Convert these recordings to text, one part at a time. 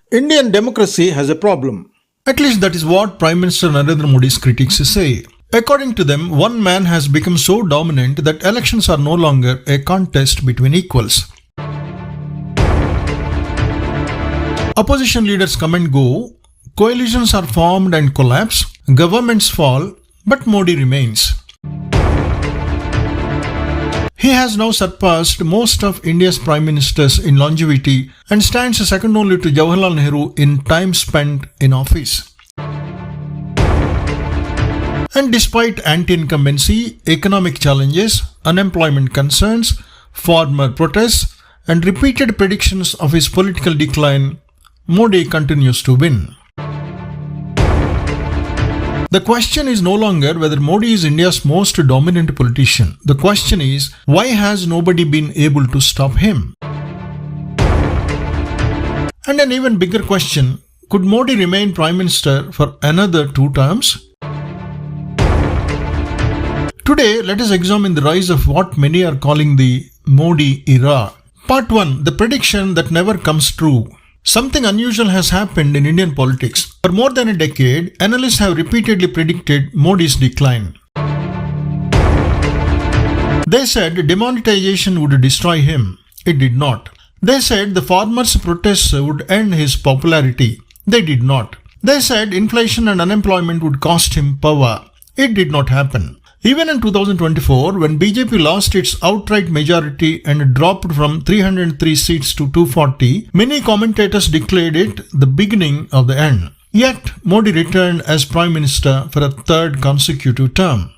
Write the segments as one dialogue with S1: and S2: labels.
S1: Indian democracy has a problem.
S2: At least that is what Prime Minister Narendra Modi's critics say. According to them, one man has become so dominant that elections are no longer a contest between equals. Opposition leaders come and go, coalitions are formed and collapse, governments fall, but Modi remains. He has now surpassed most of India's prime ministers in longevity and stands second only to Jawaharlal Nehru in time spent in office. And despite anti-incumbency, economic challenges, unemployment concerns, farmer protests, and repeated predictions of his political decline, Modi continues to win. The question is no longer whether Modi is India's most dominant politician. The question is, why has nobody been able to stop him? And an even bigger question, could Modi remain Prime Minister for another 2 terms? Today, let us examine the rise of what many are calling the Modi era. Part 1. The prediction that never comes true. Something unusual has happened in Indian politics. For more than a decade, analysts have repeatedly predicted Modi's decline. They said demonetization would destroy him. It did not. They said the farmers' protests would end his popularity. They did not. They said inflation and unemployment would cost him power. It did not happen. Even in 2024, when BJP lost its outright majority and dropped from 303 seats to 240, many commentators declared it the beginning of the end. Yet, Modi returned as Prime Minister for a 3rd consecutive term.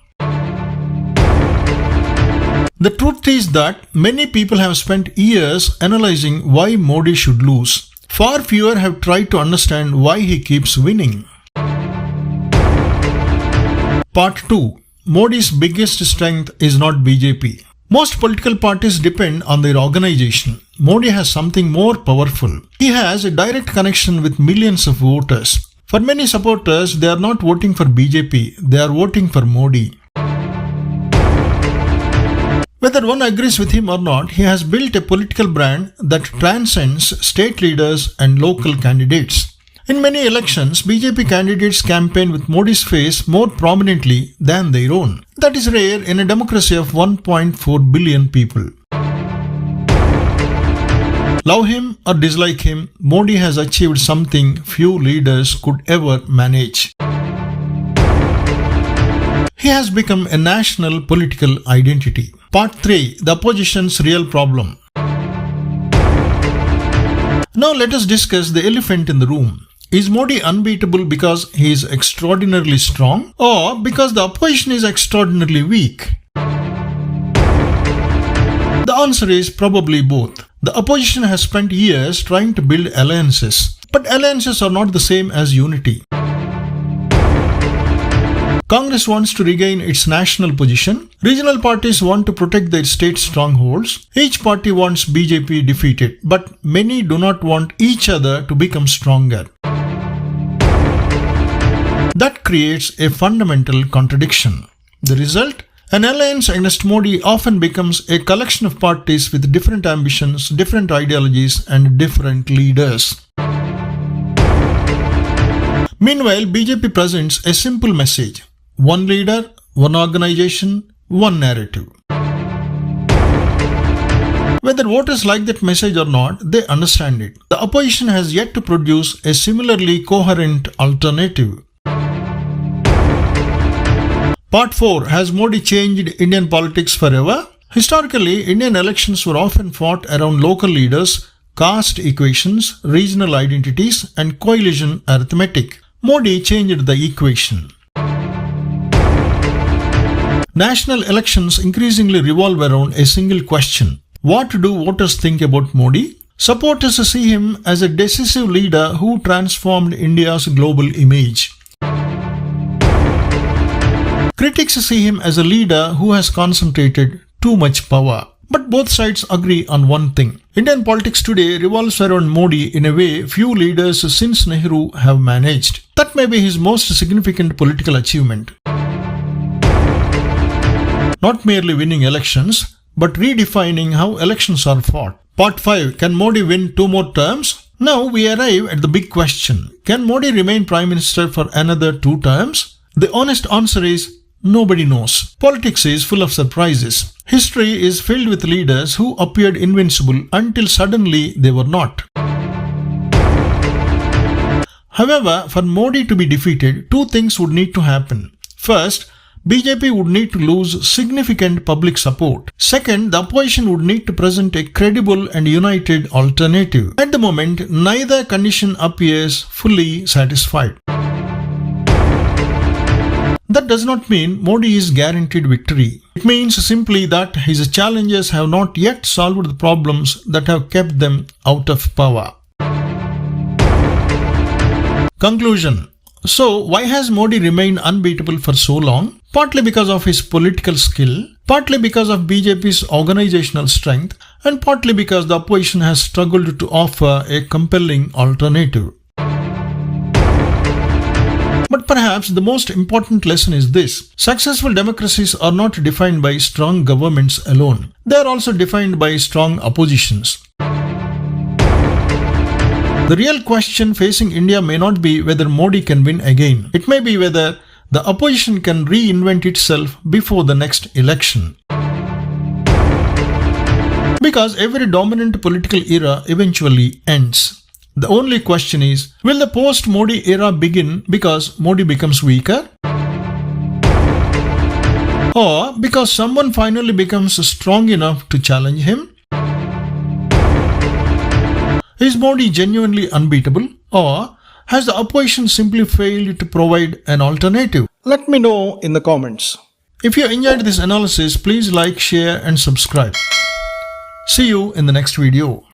S2: The truth is that many people have spent years analyzing why Modi should lose. Far fewer have tried to understand why he keeps winning. Part 2. Modi's biggest strength is not BJP. Most political parties depend on their organization. Modi has something more powerful. He has a direct connection with millions of voters. For many supporters, they are not voting for BJP, they are voting for Modi. Whether one agrees with him or not, he has built a political brand that transcends state leaders and local candidates. In many elections, BJP candidates campaign with Modi's face more prominently than their own. That is rare in a democracy of 1.4 billion people. Love him or dislike him, Modi has achieved something few leaders could ever manage. He has become a national political identity. Part 3. The opposition's real problem. Now let us discuss the elephant in the room. Is Modi unbeatable because he is extraordinarily strong or because the opposition is extraordinarily weak? The answer is probably both. The opposition has spent years trying to build alliances, but alliances are not the same as unity. Congress wants to regain its national position. Regional parties want to protect their state strongholds. Each party wants BJP defeated, but many do not want each other to become stronger. That creates a fundamental contradiction. The result? An alliance against Modi often becomes a collection of parties with different ambitions, different ideologies, and different leaders. Meanwhile, BJP presents a simple message. One leader, one organization, one narrative. Whether voters like that message or not, they understand it. The opposition has yet to produce a similarly coherent alternative. Part 4. Has Modi changed Indian politics forever? Historically, Indian elections were often fought around local leaders, caste equations, regional identities, and coalition arithmetic. Modi changed the equation. National elections increasingly revolve around a single question. What do voters think about Modi? Supporters see him as a decisive leader who transformed India's global image. Critics see him as a leader who has concentrated too much power. But both sides agree on one thing. Indian politics today revolves around Modi in a way few leaders since Nehru have managed. That may be his most significant political achievement. Not merely winning elections, but redefining how elections are fought. Part 5. Can Modi win 2 more terms? Now we arrive at the big question. Can Modi remain Prime Minister for another 2 terms? The honest answer is nobody knows. Politics is full of surprises. History is filled with leaders who appeared invincible until suddenly they were not. However, for Modi to be defeated, 2 things would need to happen. First, BJP would need to lose significant public support. Second, the opposition would need to present a credible and united alternative. At the moment, neither condition appears fully satisfied. That does not mean Modi is guaranteed victory. It means simply that his challengers have not yet solved the problems that have kept them out of power. Conclusion. So, why has Modi remained unbeatable for so long? Partly because of his political skill, partly because of BJP's organisational strength, and partly because the opposition has struggled to offer a compelling alternative. But perhaps the most important lesson is this. Successful democracies are not defined by strong governments alone. They are also defined by strong oppositions. The real question facing India may not be whether Modi can win again. It may be whether the opposition can reinvent itself before the next election. Because every dominant political era eventually ends. The only question is, will the post-Modi era begin because Modi becomes weaker? Or because someone finally becomes strong enough to challenge him? Is Modi genuinely unbeatable, or has the opposition simply failed to provide an alternative?
S1: Let me know in the comments.
S2: If you enjoyed this analysis, please like, share and subscribe. See you in the next video.